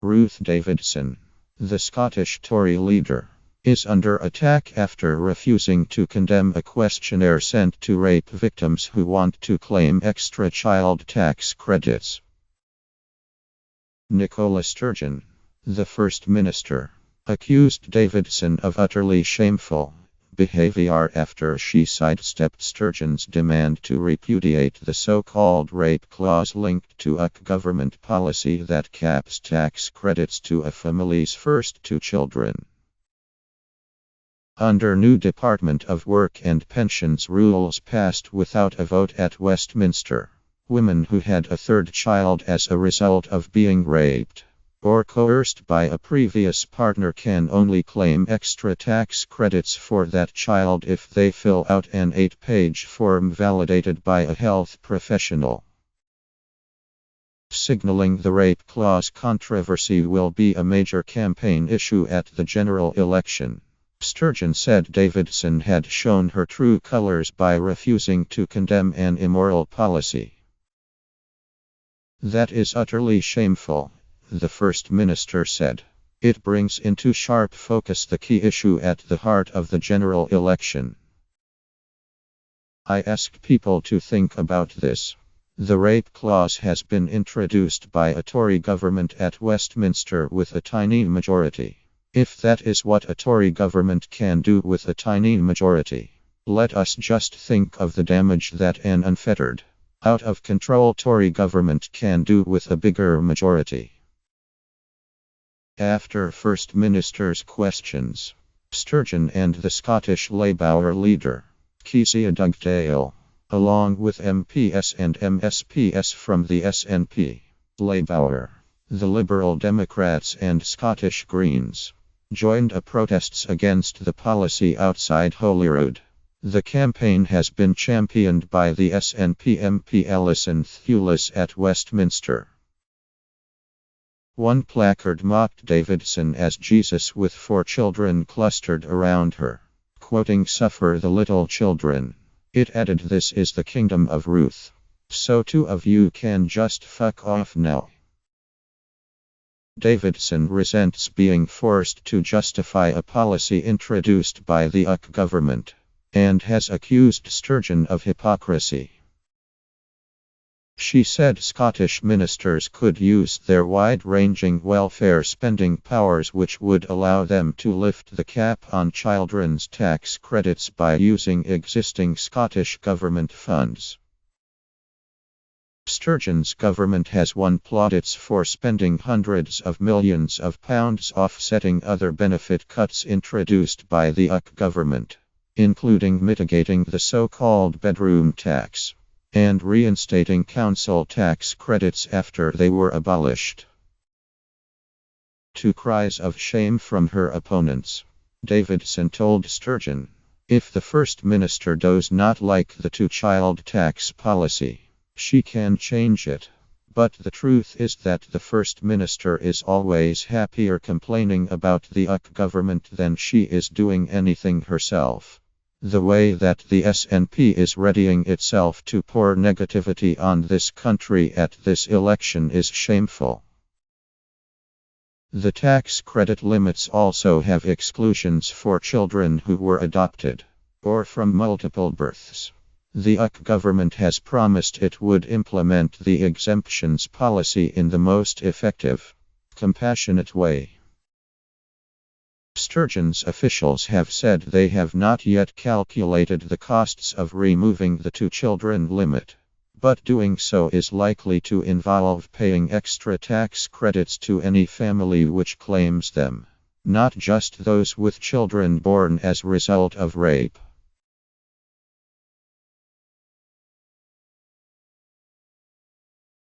Ruth Davidson, the Scottish Tory leader, is under attack after refusing to condemn a questionnaire sent to rape victims who want to claim extra child tax credits. Nicola Sturgeon, the First Minister, accused Davidson of utterly shameful behaviour after she sidestepped Sturgeon's demand to repudiate the so-called rape clause linked to a government policy that caps tax credits to a family's first two children. Under new Department of Work and Pensions rules passed without a vote at Westminster, women who had a third child as a result of being raped or coerced by a previous partner can only claim extra tax credits for that child if they fill out an 8-page form validated by a health professional. Signaling the rape clause controversy will be a major campaign issue at the general election. Sturgeon said Davidson had shown her true colors by refusing to condemn an immoral policy. "That is utterly shameful," the First Minister said. "It brings into sharp focus the key issue at the heart of the general election. I ask people to think about this. The rape clause has been introduced by a Tory government at Westminster with a tiny majority. If that is what a Tory government can do with a tiny majority, let us just think of the damage that an unfettered, out-of-control Tory government can do with a bigger majority." After First Minister's questions, Sturgeon and the Scottish Labour leader, Kezia Dugdale, along with MPs and MSPs from the SNP, Labour, the Liberal Democrats and Scottish Greens, joined protests against the policy outside Holyrood. The campaign has been championed by the SNP MP Alison Thewlis at Westminster. One placard mocked Davidson as Jesus with 4 children clustered around her, quoting "Suffer the little children." It added, "This is the kingdom of Ruth. So 2 of you can just fuck off now." Davidson resents being forced to justify a policy introduced by the UK government, and has accused Sturgeon of hypocrisy. She said Scottish ministers could use their wide-ranging welfare spending powers, which would allow them to lift the cap on children's tax credits by using existing Scottish government funds. Sturgeon's government has won plaudits for spending hundreds of millions of pounds offsetting other benefit cuts introduced by the UK government, including mitigating the so-called bedroom tax and reinstating council tax credits after they were abolished. To cries of shame from her opponents, Davidson told Sturgeon, "If the First Minister does not like the 2-child tax policy, she can change it. But the truth is that the First Minister is always happier complaining about the UK government than she is doing anything herself. The way that the SNP is readying itself to pour negativity on this country at this election is shameful." The tax credit limits also have exclusions for children who were adopted or from multiple births. The UK government has promised it would implement the exemptions policy in the most effective, compassionate way. Sturgeon's officials have said they have not yet calculated the costs of removing the 2-children limit, but doing so is likely to involve paying extra tax credits to any family which claims them, not just those with children born as a result of rape.